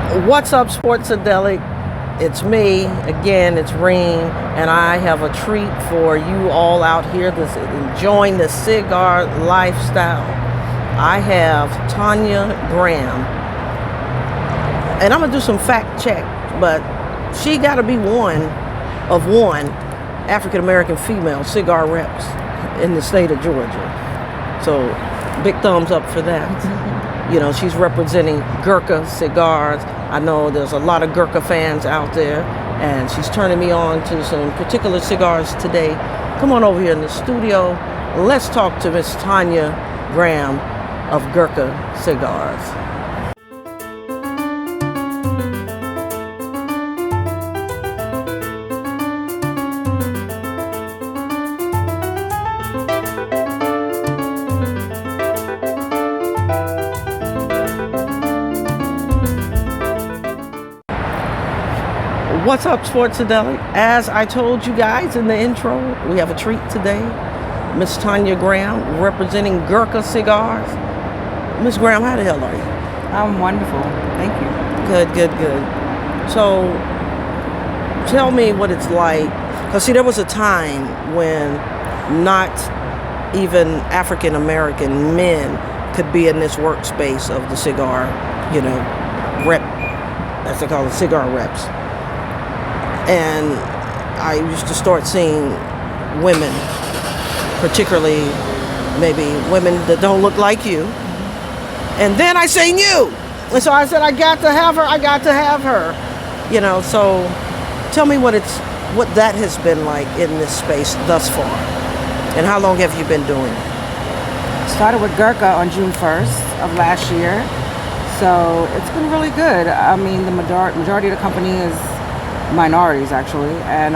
What's up, Sports-A-Delic? It's me again. It's Reem, and I have a treat for you all out here that's enjoying the cigar lifestyle. I have Tanya Graham, and I'm gonna do some fact check, but she got to be one of one African American female cigar reps in the state of Georgia. So, big thumbs up for that. You know, she's representing Gurkha Cigars. I know there's a lot of Gurkha fans out there, and she's turning me on to some particular cigars today. Come on over here in the studio. Let's talk to Miss Tanya Graham of Gurkha Cigars. What's up, Sports-A-Delic? As I told you guys in the intro, we have a treat today. Miss Tanya Graham, representing Gurkha Cigars. Miss Graham, how the hell are you? I'm wonderful. Thank you. Good, good, good. So, tell me what it's like. Because, see, there was a time when not even African American men could be in this workspace of the cigar, rep, as they call it, cigar reps. And I used to start seeing women, particularly maybe women that don't look like you. And then I seen you. And so I said, I got to have her. So tell me what that has been like in this space thus far. And how long have you been doing it? Started with Gurkha on June 1st of last year. So it's been really good. I mean, the majority of the company is minorities, actually, and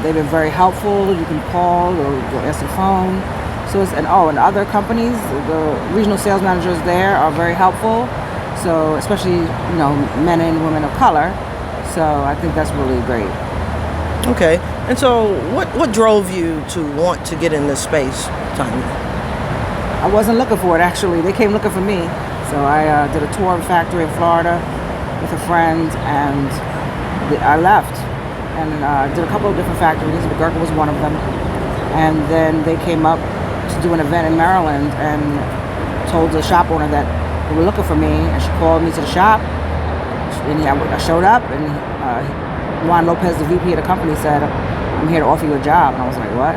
they've been very helpful. You can call or go answer the phone. So and other companies, the regional sales managers there are very helpful. So especially men and women of color. So I think that's really great. Okay, and so what drove you to want to get in this space, Tanya? I wasn't looking for it, actually. They came looking for me. So I did a tour of a factory in Florida with a friend, and I left and did a couple of different factories, but Gurkha was one of them. And then they came up to do an event in Maryland and told the shop owner that they were looking for me, and she called me to the shop. And I showed up, and Juan Lopez, the VP of the company, said, "I'm here to offer you a job." And I was like, "What?"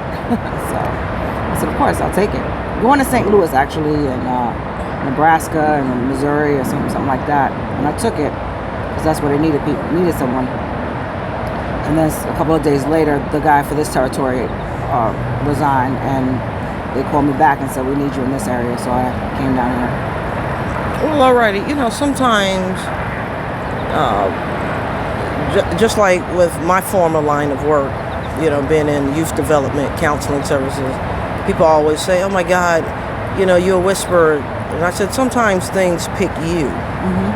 So I said, "Of course, I'll take it." Going to St. Louis, actually, and Nebraska and Missouri or something like that. And I took it because that's where they needed someone. And then a couple of days later, the guy for this territory resigned, and they called me back and said, "We need you in this area." So I came down here. Well, alrighty. Sometimes, just like with my former line of work, being in youth development, counseling services, people always say, "Oh my God, you're a whisperer." And I said, sometimes things pick you,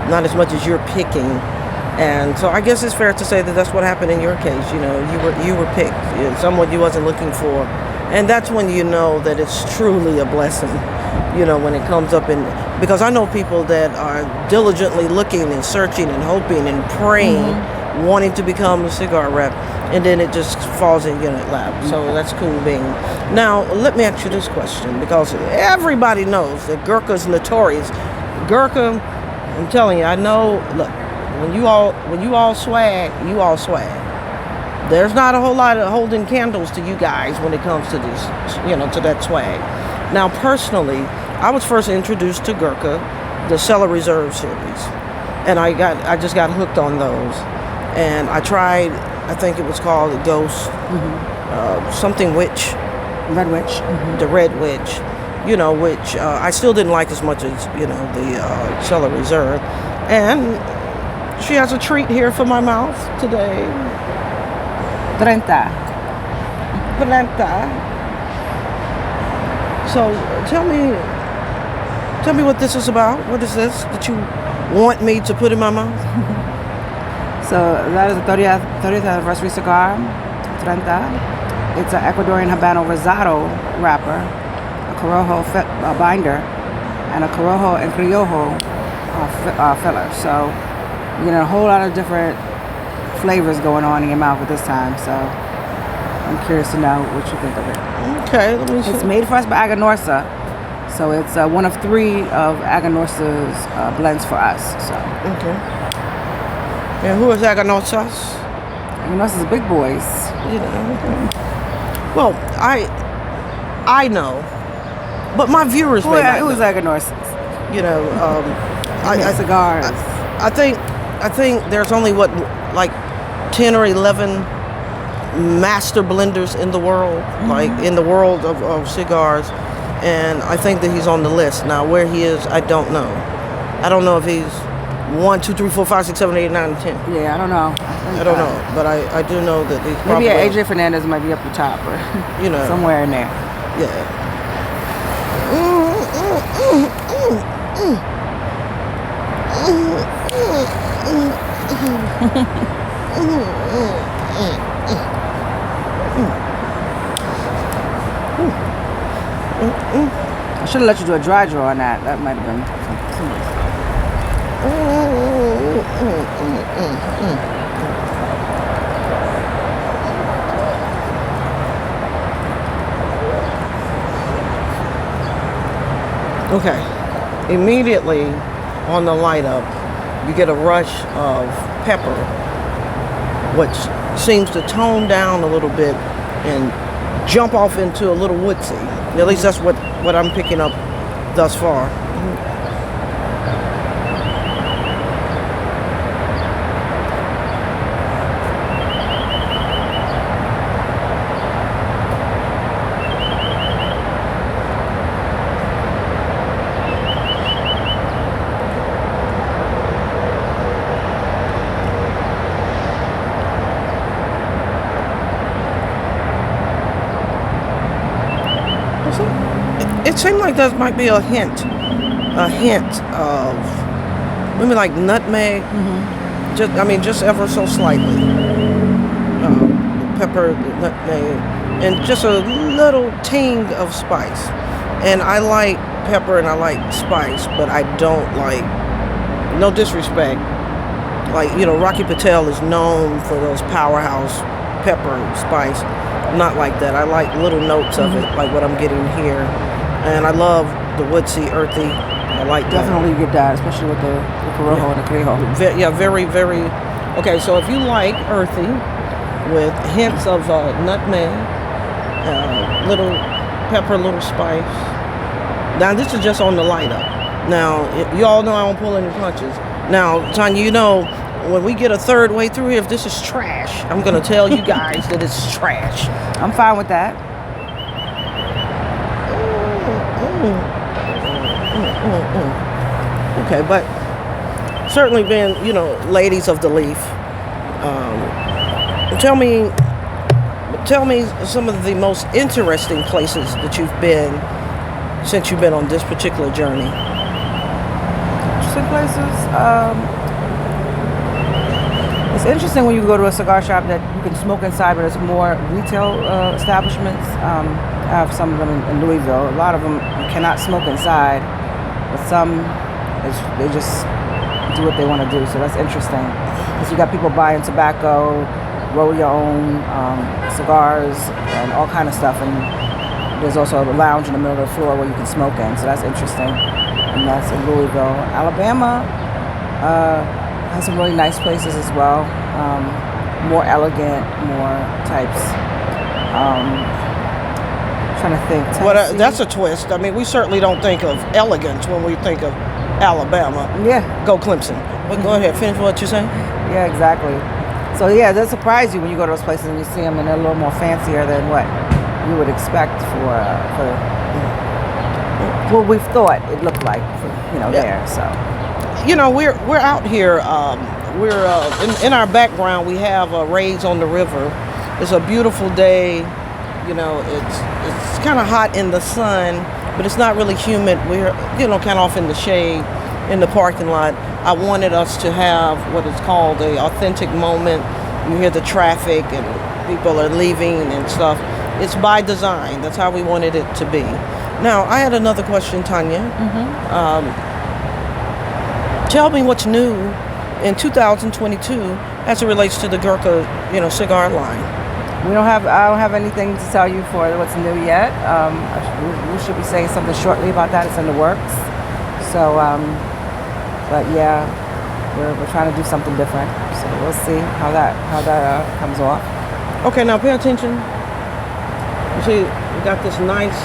not as much as you're picking. And so I guess it's fair to say that that's what happened in your case. You were picked, someone you wasn't looking for. And that's when you know that it's truly a blessing, when it comes up in, because I know people that are diligently looking and searching and hoping and praying, wanting to become a cigar rep, and then it just falls in your lap. So that's cool being. Now, let me ask you this question, because everybody knows that Gurkha's notorious. Gurkha, I'm telling you, I know, look, when you all swag, you all swag. There's not a whole lot of holding candles to you guys when it comes to this, to that swag. Now, personally, I was first introduced to Gurkha, the Cellar Reserve series, and I just got hooked on those. And I tried, I think it was called the Ghost, something Witch. Red Witch. The Red Witch, which I still didn't like as much as, the Cellar Reserve. And she has a treat here for my mouth today. 30. So tell me what this is about. What is this that you want me to put in my mouth? So that is a 30th anniversary cigar, 30. It's an Ecuadorian Habano Rosado wrapper, a Corojo binder, and a Corojo and Criollo filler. So You get a whole lot of different flavors going on in your mouth at this time. So I'm curious to know what you think of it. Okay, let me see. It's made for us by Aganorsa. So it's one of 3 of Aganorsa's blends for us. So. Okay. And who is Aganorsa's? Aganorsa's big boys. You know. Well, I know, but my viewers may not Who's know. Aganorsa's? You know, Cigars. I think there's only like 10 or 11 master blenders in the world, like in the world of cigars, and I think that he's on the list. Now, where he is, I don't know. I don't know if he's 1, 2, 3, 4, 5, 6, 7, 8, 9, 10. Yeah, I don't know. I don't know, but I do know that he's probably... Maybe AJ Fernandez might be up the top, or you know, somewhere in there. Yeah. I should have let you do a dry draw on that. That might have been too much. Okay. Immediately on the light up, you get a rush of pepper, which seems to tone down a little bit and jump off into a little woodsy. At least that's what I'm picking up thus far. It seemed like there might be a hint of maybe like nutmeg. Just ever so slightly. Pepper, nutmeg, and just a little ting of spice. And I like pepper and I like spice, but I don't like, no disrespect, like, you know, Rocky Patel is known for those powerhouse pepper spice. Not like that. I like little notes of it, like what I'm getting here. And I love the woodsy, earthy. I like that. Definitely get that, especially with the Corojo and the Crejo. Very, very. Okay, so if you like earthy with hints of nutmeg, little pepper, little spice. Now, this is just on the light up. Now, you all know I don't pull any punches. Now, Tanya, you know, when we get a third way through here, if this is trash, I'm going to tell you guys that it's trash. I'm fine with that. Okay, but certainly being, you know, ladies of the leaf, tell me some of the most interesting places that you've been since you've been on this particular journey. Interesting places. It's interesting when you go to a cigar shop that you can smoke inside, but it's more retail establishments. I have some of them in Louisville. A lot of them cannot smoke inside, but some, they just do what they want to do. So that's interesting. Because you got people buying tobacco, roll your own cigars, and all kind of stuff. And there's also a lounge in the middle of the floor where you can smoke in. So that's interesting. And that's in Louisville. Alabama has some really nice places as well. More elegant, more types. Trying to think. Well, that's a twist. I mean, we certainly don't think of elegance when we think of Alabama. Yeah. Go Clemson. But go ahead, finish what you're saying. Yeah, exactly. So yeah, they'll surprise you when you go to those places and you see them, and they're a little more fancier than what you would expect for what we thought it looked like, there. So, you know, we're out here. We're in our background. We have rays on the river. It's a beautiful day. You know, it's kind of hot in the sun, but it's not really humid. We're, kind of off in the shade in the parking lot. I wanted us to have what is called a authentic moment. You hear the traffic and people are leaving and stuff. It's by design. That's how we wanted it to be. Now, I had another question, Tanya. Tell me what's new in 2022 as it relates to the Gurkha, cigar line? I don't have anything to tell you for what's new yet. We should be saying something shortly about that. It's in the works. So, but yeah, we're trying to do something different. So we'll see how that comes off. Okay, now pay attention. You see, we got this nice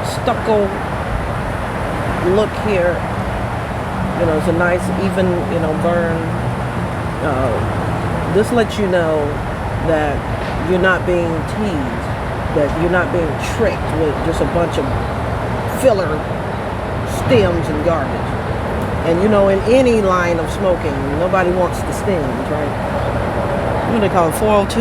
stucco look here. It's a nice even, burn. This lets you know that you're not being teased, that you're not being tricked with just a bunch of filler stems and garbage. And in any line of smoking, nobody wants the stems, right? What do they call it, 402?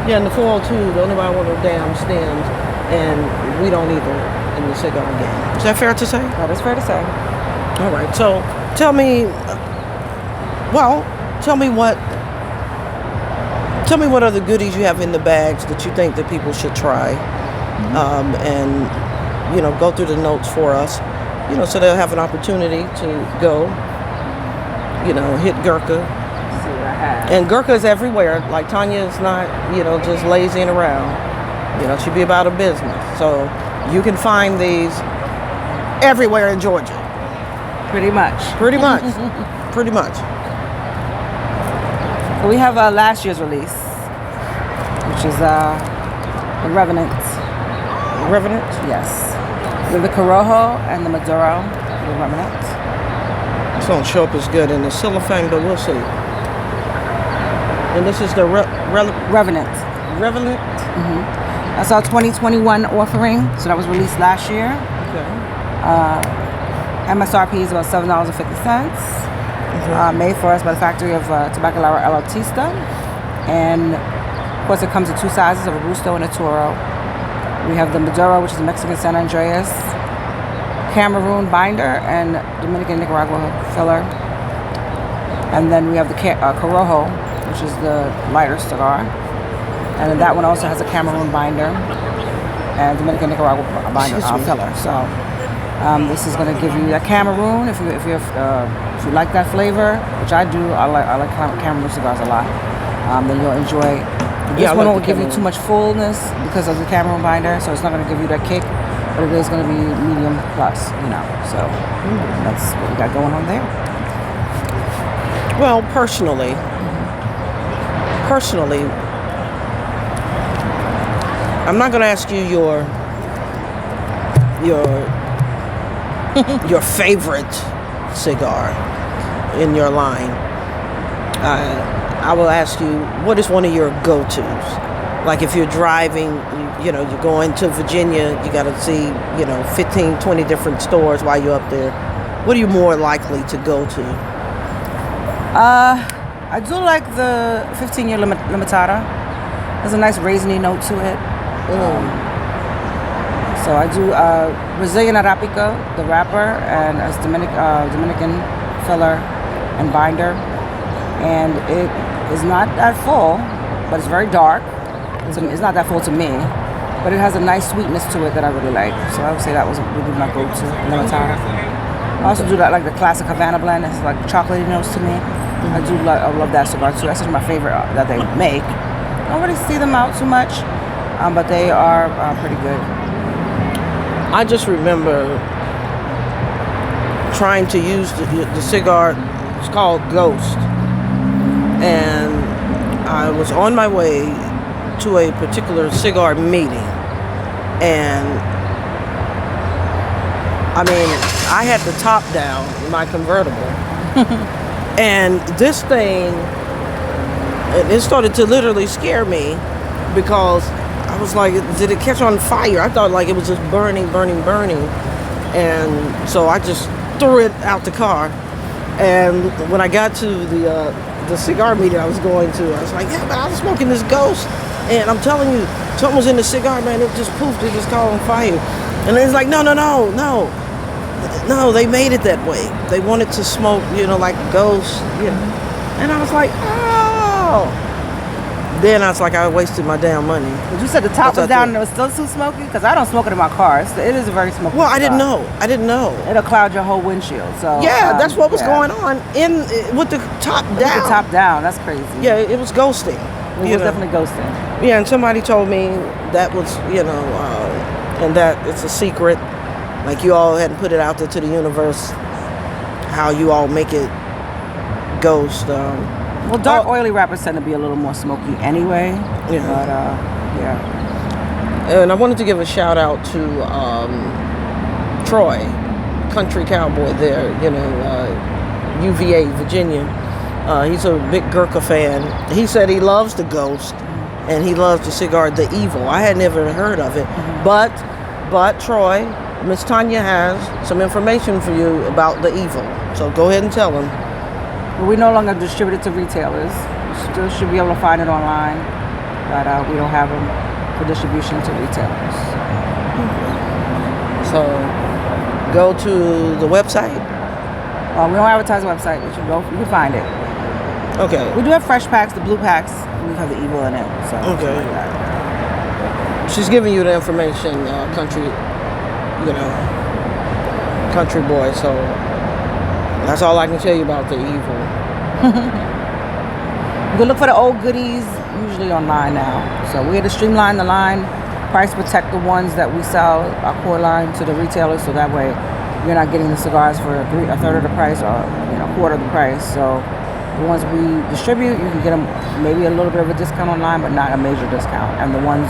Yeah, in the 402, don't nobody want no damn stems, and we don't either in the cigar game. Is that fair to say? That is fair to say. All right, so tell me what other goodies you have in the bags that you think that people should try, and go through the notes for us, so they'll have an opportunity to go, hit Gurkha. Let's see what I have. And Gurkha is everywhere. Like Tanya is not, just lazying around. She'd be about her business. So you can find these everywhere in Georgia. Pretty much. Pretty much. Pretty much. We have last year's release, which is the Revenant. Revenant? Yes. We have the Corojo and the Maduro, the Revenant. This don't show up as good in the cellophane, but we'll see. And this is the Revenant. Revenant? Mm-hmm. That's our 2021 offering, so that was released last year. Okay. MSRP is about $7.50. Made for us by the factory of Tabacalera El Artista. And of course, it comes in two sizes, a Robusto and a Toro. We have the Maduro, which is the Mexican San Andreas, Cameroon binder, and Dominican Nicaragua filler. And then we have the Corojo, which is the lighter cigar. And then that one also has a Cameroon binder and Dominican Nicaragua binder filler. So this is going to give you that Cameroon if you like that flavor, which I do. I like Cameroon cigars a lot. Then you'll enjoy. This one won't give you too much fullness because of the Cameroon binder, so it's not going to give you that kick, but it is going to be medium plus, So that's what we got going on there. Well, personally, I'm not going to ask you your favorite cigar in your line. I will ask you, what is one of your go-tos? Like if you're driving, you're going to Virginia, you got to see, 15, 20 different stores while you're up there. What are you more likely to go to? I do like the 15-year Limitada. There's a nice raisiny note to it. So I do Brazilian Arabica, the wrapper, and it's Dominican filler and binder. And it is not that full, but it's very dark. So it's not that full to me, but it has a nice sweetness to it that I really like. So I would say that would be my go-to, Limitada. I also do like the classic Havana blend. It's like chocolatey notes to me. I love that cigar too. That's actually my favorite that they make. I don't really see them out too much, but they are pretty good. I just remember trying to use the cigar. It's called Ghost, and I was on my way to a particular cigar meeting, and I had the top down in my convertible, and this thing, it started to literally scare me because I was like, did it catch on fire? I thought like it was just burning. And so I just threw it out the car. And when I got to the cigar meeting I was going to, I was like, yeah, but I was smoking this Ghost. And I'm telling you, something was in the cigar, man. It just poofed. It just caught on fire. And it's like, no. They made it that way. They wanted to smoke, like Ghost, And I was like, oh. then I was like, I wasted my damn money. But you said the top was That's down it. and it was still too smoky? Because I don't smoke it in my car. It is a very smoky Well, I didn't cigar. know. I didn't know. It'll cloud your whole windshield. So Yeah, that's what was yeah. going on with the top With down. the top down. That's crazy. Yeah, it was ghosting. It you was know. definitely ghosting. Yeah, and somebody told me that was, and that it's a secret. Like you all hadn't put it out there to the universe, how you all make it ghost. Well, dark oily wrappers tend to be a little more smoky anyway. Yeah. But yeah. And I wanted to give a shout out to Troy, country cowboy there, UVA, Virginia. He's a big Gurkha fan. He said he loves the Ghost and he loves the cigar, The Evil. I had never heard of it. But Troy, Miss Tanya has some information for you about The Evil. So go ahead and tell him. But we no longer distribute it to retailers. You still should be able to find it online, but we don't have them for distribution to retailers. So go to the website. We don't advertise the website, but you can find it. Okay. We do have fresh packs, the blue packs. We have the Evil in it. So Okay. She's giving you the information, country boy. So that's all I can tell you about The Evil. You can look for the old goodies usually online now. So we had to streamline the line, price protect the ones that we sell, our core line, to the retailers, so that way you're not getting the cigars for a third of the price or a quarter of the price. So the ones we distribute, you can get them maybe a little bit of a discount online, but not a major discount. And the ones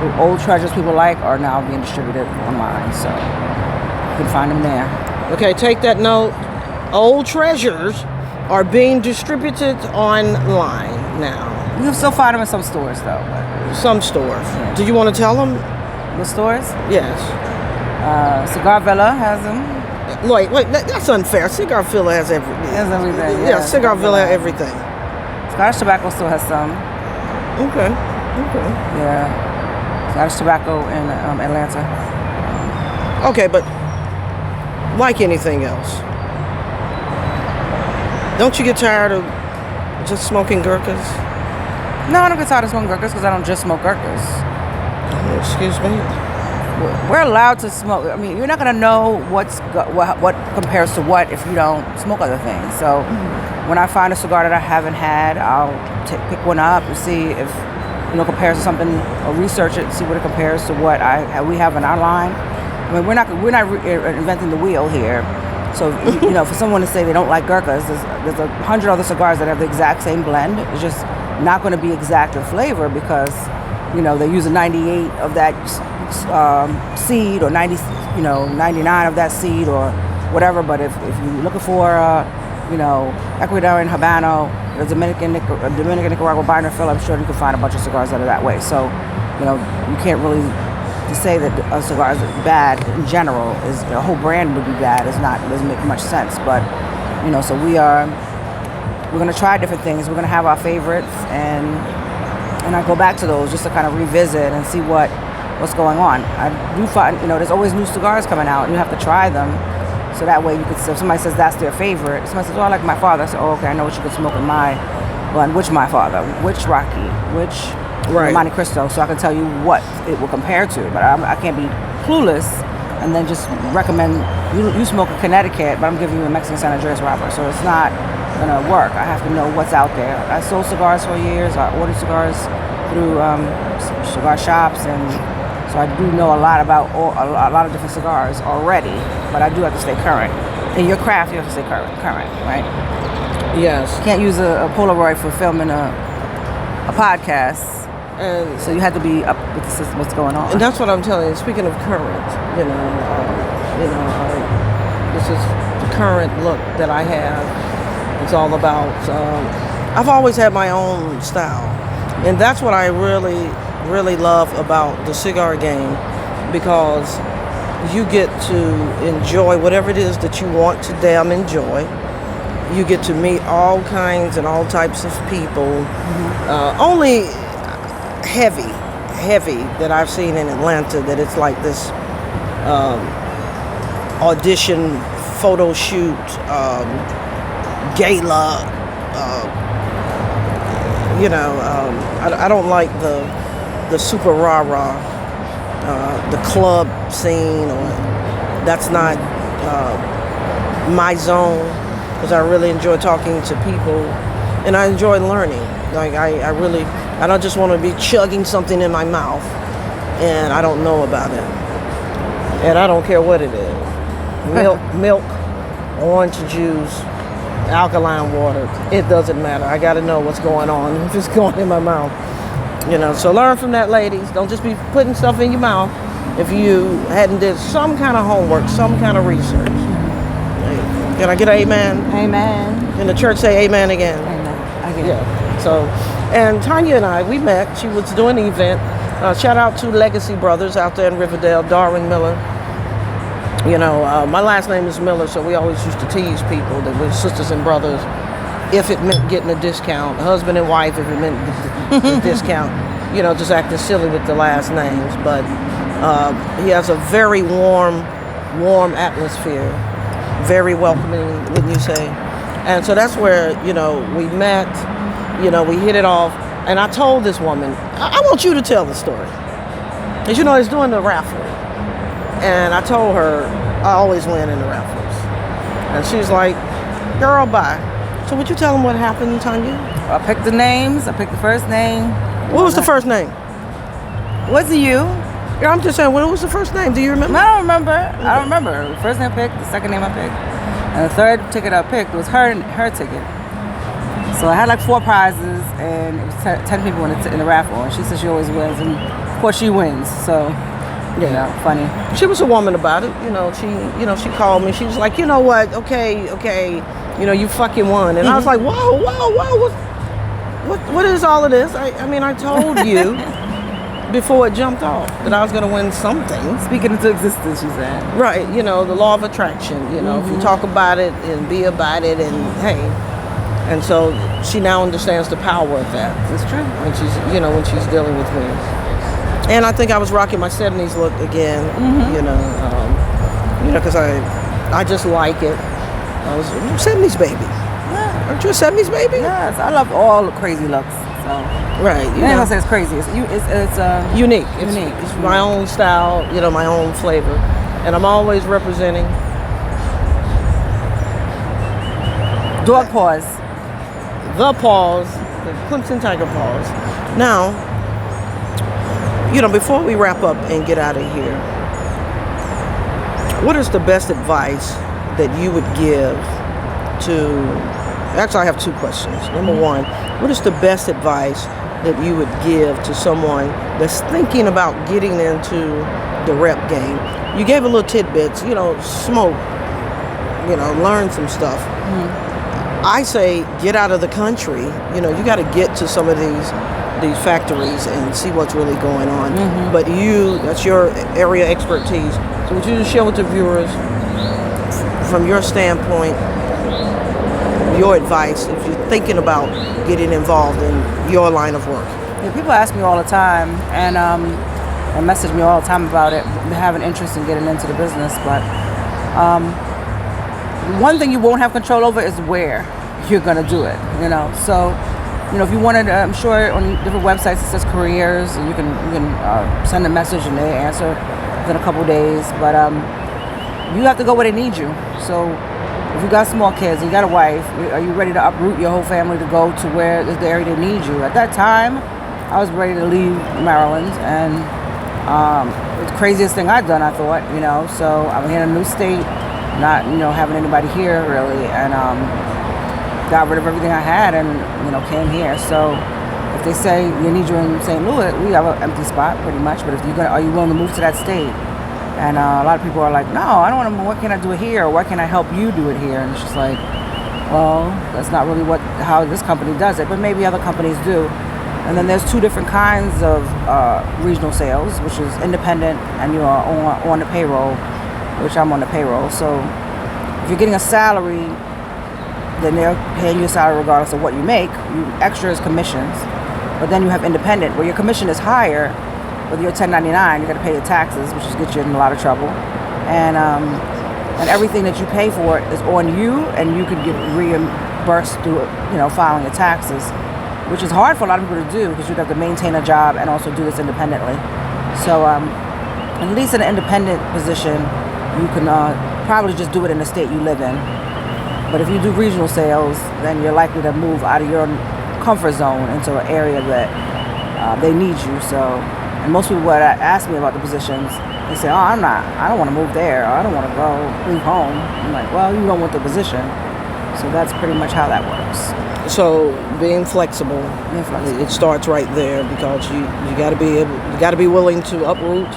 the old treasures people like are now being distributed online. So you can find them there. Okay, take that note. Old treasures are being distributed online now. You can still find them in some stores though. But Some stores. Do you want to tell them? the stores, Yes. Cigar Villa has them. Wait, that's unfair. Cigar Villa has everything. Has everything. Yeah, Cigar Villa has everything. Scottish Tobacco still has some. Okay. Yeah. Scottish Tobacco in Atlanta. Okay, but like anything else, don't you get tired of just smoking Gurkhas? No, I don't get tired of smoking Gurkhas because I don't just smoke Gurkhas. Excuse me? We're allowed to smoke. I mean, you're not going to know what compares to what if you don't smoke other things. So when I find a cigar that I haven't had, I'll pick one up and see if compares to something, or research it and see what it compares to what we have in our line. I mean, we're not inventing the wheel here. So for someone to say they don't like Gurkhas, there's 100 other cigars that have the exact same blend. It's just not going to be exact in flavor because they use a 98 of that seed, or 99 of that seed, or whatever. But if you're looking for Ecuadorian Habano, the Dominican Nicaragua binder fill, I'm sure you can find a bunch of cigars that are that way. So you can't really, to say that a cigar is bad in general, is a whole brand would be bad. Doesn't make much sense. But so we're gonna try different things. We're gonna have our favorites, and I go back to those just to kind of revisit and see what's going on. I do find there's always new cigars coming out, and you have to try them. So that way you could, if somebody says that's their favorite, somebody says, oh, I like my father. I say, oh, okay, I know what you could smoke in my blend. Which my father? Which Rocky? Which Monte Cristo? So I can tell you what it will compare to. But I can't be clueless and then just recommend, you smoke a Connecticut, but I'm giving you a Mexican San Andreas wrapper. So it's not going to work. I have to know what's out there. I sold cigars for years. I ordered cigars through cigar shops, and so I do know a lot about a lot of different cigars already, but I do have to stay current. In your craft, you have to stay current, right? Yes. You can't use a Polaroid for filming a podcast, And so you have to be up with the system, what's going on. And that's what I'm telling you. Speaking of current, this is the current look that I have. It's all about. I've always had my own style, and that's what I really love about the cigar game, because you get to enjoy whatever it is that you want to damn enjoy. You get to meet all kinds and all types of people. Only heavy that I've seen in Atlanta, that it's like this audition, photo shoot, gala, I don't like the super rah-rah, the club scene, or that's not my zone, because I really enjoy talking to people, and I enjoy learning. Like I don't just want to be chugging something in my mouth, and I don't know about it, and I don't care what it is, milk, orange juice, alkaline water, it doesn't matter. I got to know what's going on if it's going in my mouth. So learn from that, ladies. Don't just be putting stuff in your mouth if you hadn't did some kind of homework, some kind of research. Can I get an amen? Amen. Can the church say amen again? Amen. Again. Yeah. So, and Tanya and I, we met. She was doing the event. Shout out to Legacy Brothers out there in Riverdale, Darwin Miller. My last name is Miller, so we always used to tease people that we're sisters and brothers if it meant getting a discount. Husband and wife if it meant the discount. Just acting silly with the last names. But he has a very warm atmosphere. Very welcoming, wouldn't you say? And so that's where, we met, we hit it off. And I told this woman, I want you to tell the story. Because, it's doing the raffle. And I told her, I always win in the raffles. And she's like, girl, bye. So would you tell them what happened, Tanya? I picked the names. I picked the first name. What was the first name? Was it you? Yeah, I'm just saying, what was the first name? Do you remember? I don't remember. I don't remember. The first name I picked, the second name I picked, and the third ticket I picked was her ticket. So I had like 4 prizes, and it was 10 people in the raffle. And she said she always wins, and of course she wins. So, funny. She was a woman about it. She called me. She was like, you know what? Okay. You fucking won. And I was like, whoa. What is all of this? I told you before it jumped off that I was going to win something. Speaking into existence, she said. Right. The law of attraction. If you talk about it and be about it, and hey. And so she now understands the power of that. It's true. When she's dealing with me. And I think I was rocking my 70s look again, because I just like it. I was a 70s baby. Yeah. Aren't you a 70s baby? Yes, I love all the crazy looks. So. Right. You ain't gonna say it's crazy. It's unique. Unique. It's my own style, my own flavor. And I'm always representing. Dog paws. The paws, the Clemson Tiger paws. Now, before we wrap up and get out of here, what is the best advice that you would give to... Actually, I have 2 questions. Number 1, what is the best advice that you would give to someone that's thinking about getting into the rep game? You gave a little tidbits, smoke, learn some stuff. Mm-hmm. I say get out of the country. You got to get to some of these factories and see what's really going on. Mm-hmm. But that's your area expertise. So would you just share with the viewers, from your standpoint, your advice if you're thinking about getting involved in your line of work? Yeah, people ask me all the time and message me all the time about it. They have an interest in getting into the business, but one thing you won't have control over is where you're going to do it. So if you wanted, I'm sure on different websites it says careers, and you can send a message and they answer within a couple days. But you have to go where they need you. So if you got small kids, you got a wife, are you ready to uproot your whole family to go to where the area they need you? At that time, I was ready to leave Maryland, and it's the craziest thing I've done, I thought. So I'm in a new state, not having anybody here really, and got rid of everything I had and came here. So if they say you need you in St. Louis, we have an empty spot pretty much. But if are you willing to move to that state? And a lot of people are like, no, I don't want to. What can I do it here? Or what can I help you do it here? And it's just like, well, that's not really how this company does it. But maybe other companies do. And then there's 2 different kinds of regional sales, which is independent and you are on the payroll, which I'm on the payroll. So if you're getting a salary, then they're paying you a salary regardless of what you make. Extra is commissions. But then you have independent, where your commission is higher. Whether you're 1099, you got to pay your taxes, which gets you in a lot of trouble. And everything that you pay for is on you, and you can get reimbursed through filing your taxes. which is hard for a lot of people to do because you have to maintain a job and also do this independently. So at least in an independent position, you can probably just do it in the state you live in. But if you do regional sales, then you're likely to move out of your comfort zone into an area that they need you. So, and most people would ask me about the positions. They say, I don't want to move there, or I don't want to leave home. I'm like, well, you don't want the position. So that's pretty much how that works. So being flexible, it starts right there, because you got to be willing to uproot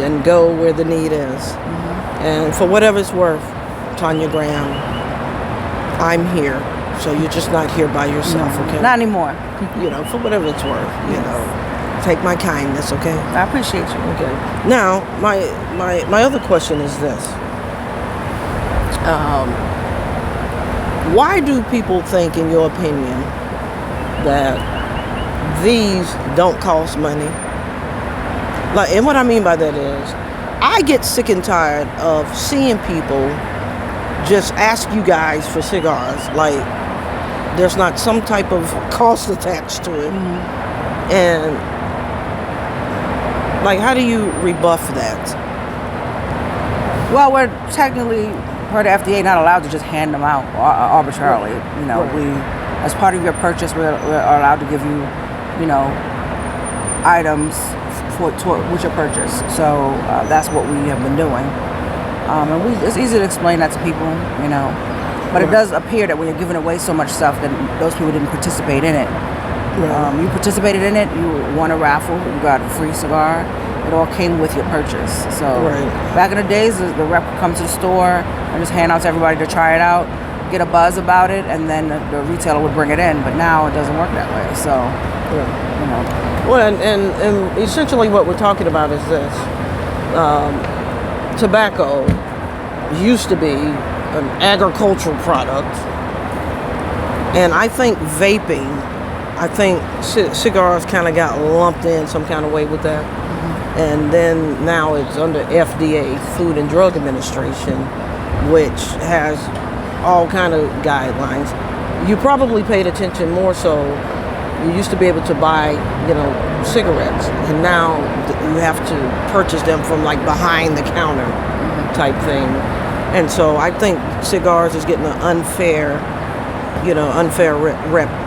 and go where the need is. And for whatever it's worth, Tanya Graham, I'm here. So you're just not here by yourself, okay? Not anymore. For whatever it's worth, take my kindness, okay? I appreciate you. Okay. Now, my other question is this. Why do people think, in your opinion, that these don't cost money? And what I mean by that is, I get sick and tired of seeing people just ask you guys for cigars. Like, there's not some type of cost attached to it. And, how do you rebuff that? Well, we're technically, per the FDA, not allowed to just hand them out arbitrarily. We, as part of your purchase, we're allowed to give you, items with your purchase. So that's what we have been doing. And it's easy to explain that to people, But it does appear that when you're giving away so much stuff, that those people didn't participate in it. You participated in it. You won a raffle. You got a free cigar. It all came with your purchase. So back in the days, the rep would come to the store and just hand out to everybody to try it out, get a buzz about it, and then the retailer would bring it in. But now it doesn't work that way. So, Well, and essentially what we're talking about is this. Tobacco used to be an agricultural product. And I think cigars kind of got lumped in some kind of way with that. And then now it's under FDA, Food and Drug Administration, which has all kind of guidelines. You probably paid attention more so. You used to be able to buy, cigarettes, and now you have to purchase them from behind the counter type thing. And so I think cigars is getting an unfair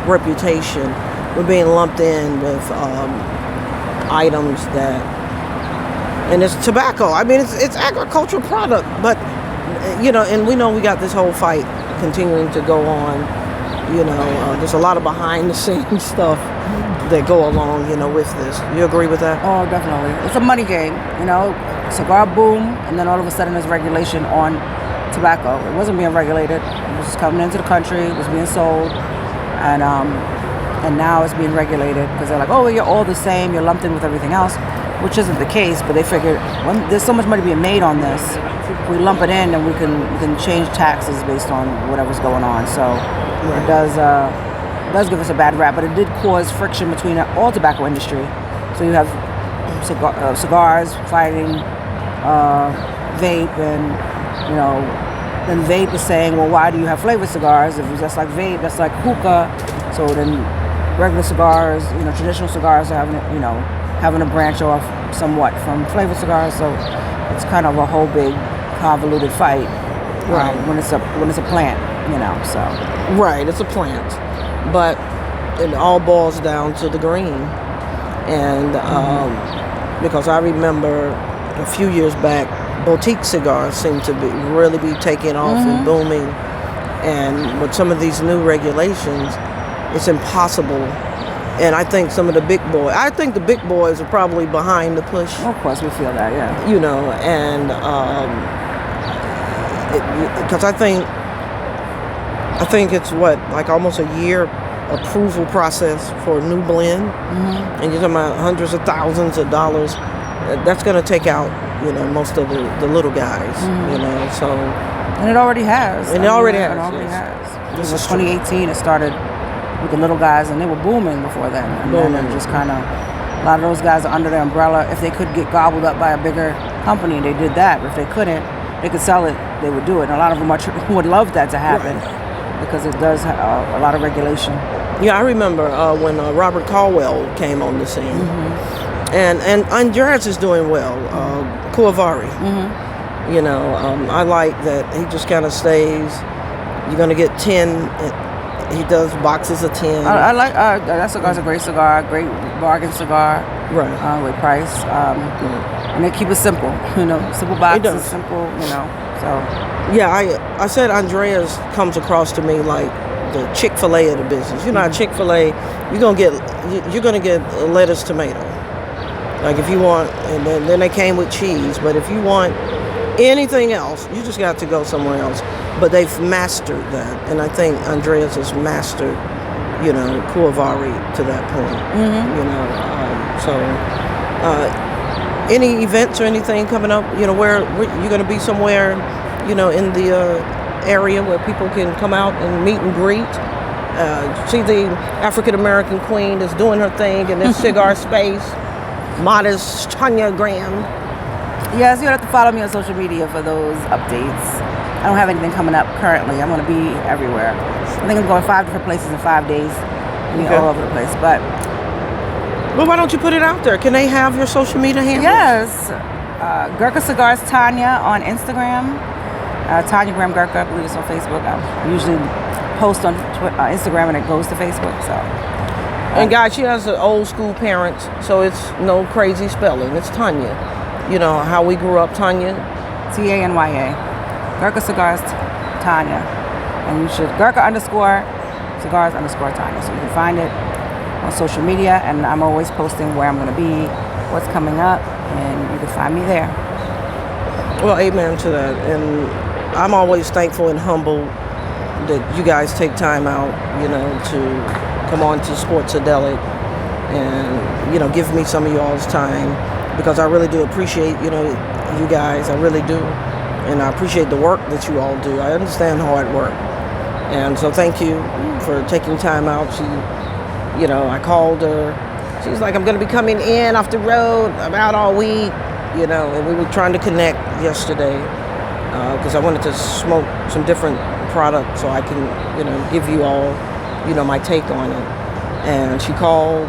reputation. We're being lumped in with items that. And it's tobacco. I mean, it's agricultural product, but and we know we got this whole fight continuing to go on. There's a lot of behind the scenes stuff that go along, with this. You agree with that? Oh, definitely. It's a money game, Cigar boom, and then all of a sudden there's regulation on tobacco. It wasn't being regulated. It was coming into the country. It was being sold, and now it's being regulated because they're like, oh, you're all the same. You're lumped in with everything else. Which isn't the case, but they figured there's so much money being made on this, we lump it in and we can change taxes based on whatever's going on. So it does give us a bad rap, but it did cause friction between all tobacco industry. So you have cigars fighting vape, and then vape is saying, well, why do you have flavored cigars? If it's just like vape, that's like hookah. So then regular cigars, traditional cigars are having to branch off somewhat from flavored cigars, so it's kind of a whole big convoluted fight when it's a plant, so. Right, it's a plant, but it all boils down to the green, and because I remember a few years back, boutique cigars seem to really be taking off and booming, and with some of these new regulations, it's impossible. And I think some of the big boys are probably behind the push. Of course, we feel that, yeah. And because I think it's almost a year approval process for a new blend, and you're talking about hundreds of thousands of dollars. That's going to take out, most of the little guys, So. And it already has. And it already has. It already has. This was 2018. It started with the little guys, and they were booming before then. And then it just kind of, a lot of those guys are under the umbrella. If they could get gobbled up by a bigger company, they did that. But if they couldn't, they could sell it, they would do it. And a lot of them would love that to happen because it does have a lot of regulation. Yeah, I remember when Robert Caldwell came on the scene. And Andreas is doing well. Kuavari. You know, I like that he just kind of stays. You're going to get 10. He does boxes of 10. I like that cigar's a great cigar, great bargain cigar. Right. Great price. And they keep it simple, you know, simple boxes, simple, you know. So yeah, I said Andreas comes across to me like the Chick-fil-A of the business. You know, at Chick-fil-A, you're gonna get lettuce, tomato. Like if you want, and then they came with cheese. But if you want anything else, you just got to go somewhere else. But they've mastered that, and I think Andreas has mastered, you know, Kuavari to that point. You know, any events or anything coming up? You know, where you're going to be somewhere, you know, in the area where people can come out and meet and greet. See, the African American queen is doing her thing in this cigar space. Modest Tanya Graham. yes, you have to follow me on social media for those updates. I don't have anything coming up currently. I'm going to be everywhere. I think I'm going 5 different places in 5 days. All over the place, but well, why don't you put it out there? Can they have your social media handles? yes, Gurkha Cigars Tanya on Instagram, Tanya Graham Gurkha, I believe it's on Facebook. I usually post on Instagram and it goes to Facebook. So, and guys, she has an old school parents, so it's no crazy spelling. It's Tanya. You know how we grew up, Tanya. Tanya. Gurkha Cigars Tanya, and you should Gurkha _Cigars _Tanya. So you can find it on social media, and I'm always posting where I'm going to be, what's coming up, and you can find me there. Well, amen to that. And I'm always thankful and humble that you guys take time out, you know, to come on to Sports-A-Delic and, you know, give me some of y'all's time, because I really do appreciate, you know, you guys. I really do. And I appreciate the work that you all do. I understand hard work. And so thank you for taking time out. She, you know, I called her. She's like, I'm going to be coming in off the road. I'm out all week, you know, and we were trying to connect yesterday because I wanted to smoke some different products so I can, you know, give you all, you know, my take on it. And she called,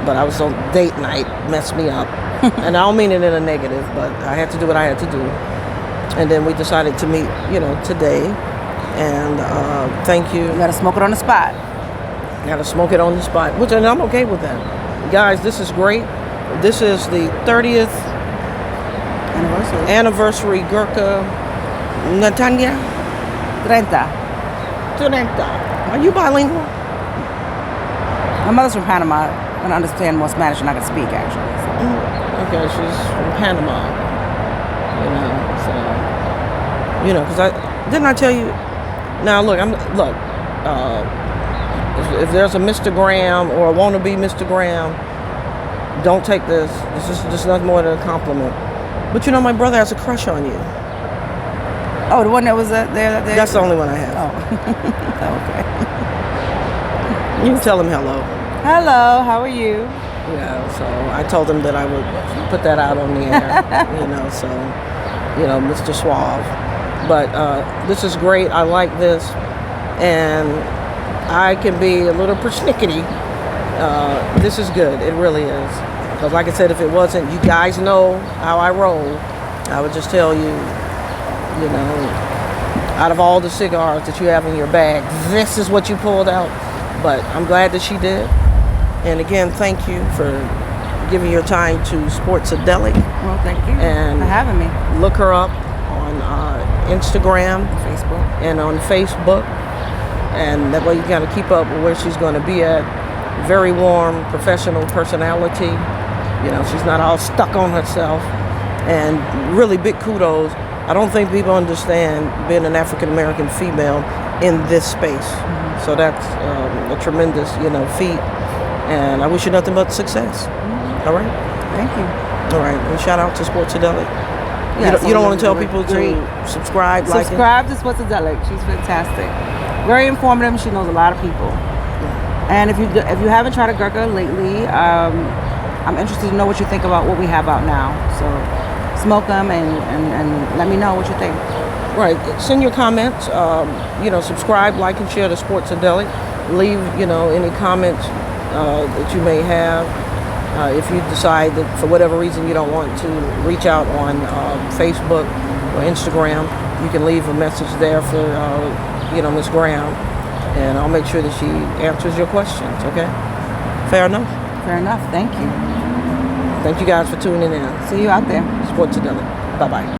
but I was on date night, messed me up. And I don't mean it in a negative, but I had to do what I had to do. And then we decided to meet, you know, today. And thank you. You got to smoke it on the spot. Got to smoke it on the spot, which, and I'm okay with that. Guys, this is great. This is the 30th anniversary Gurkha Natanya. 30. Are you bilingual? My mother's from Panama. I can understand more Spanish than I can speak, actually. So. Okay, she's from Panama. You know, so, you know, because didn't I tell you? Now look, if there's a Mr. Graham or a wannabe Mr. Graham, don't take this. This is just nothing more than a compliment. But you know, my brother has a crush on you. Oh, the one that was there that day? That's the only one I have. Oh, okay. You can tell him hello. Hello, how are you? Yeah, so I told him that I would put that out on the air, you know, so, you know, Mr. Suave. But this is great. I like this. And I can be a little persnickety. This is good. It really is. Because like I said, if it wasn't, you guys know how I roll. I would just tell you, you know, out of all the cigars that you have in your bag, this is what you pulled out. But I'm glad that she did. And again, thank you for giving your time to Sports-A-Delic. Well, thank you for having me. Look her up on Instagram, and on Facebook. And that way you kind of keep up with where she's going to be at. Very warm, professional personality. You know, she's not all stuck on herself. And really big kudos. I don't think people understand being an African-American female in this space. So that's a tremendous, you know, feat. And I wish you nothing but success. All right? Thank you. All right. And shout out to Sports-A-Delic. Yes, you don't want to tell people to subscribe, like it? Subscribe to Sports-A-Delic. She's fantastic. Very informative. She knows a lot of people. And if you haven't tried a Gurkha lately, I'm interested to know what you think about what we have out now. So smoke them and let me know what you think. Right. Send your comments. You know, subscribe, like, and share to Sports-A-Delic. leave, any comments that you may have. If you decide that for whatever reason you don't want to reach out on Facebook or Instagram, you can leave a message there for, Ms. Graham, and I'll make sure that she answers your questions, okay? Fair enough? Fair enough. Thank you. Thank you guys for tuning in. See you out there. Sports-A-Delic. Bye-bye.